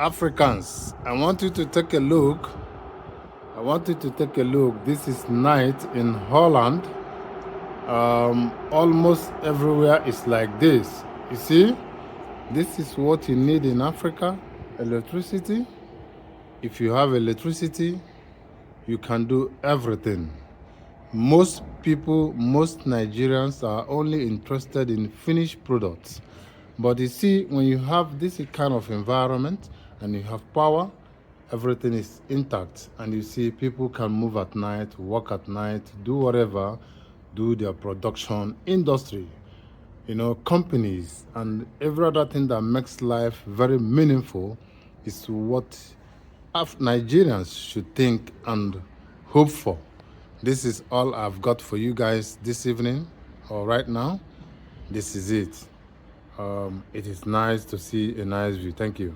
Africans, I want you to take a look. I want you to take a look. This is night in Holland. Almost everywhere is like this. You see, this is what you need in Africa, electricity. If you have electricity, you can do everything. Most people, most Nigerians are only interested in finished products. But you see, when you have this kind of environment and you have power, everything is intact. And you see, people can move at night, work at night, do whatever, do their production, industry, companies, and every other thing that makes life very meaningful is what Nigerians should think and hope for. This is all I've got for you guys this evening or right now. This is it. It is nice to see a nice view. Thank you.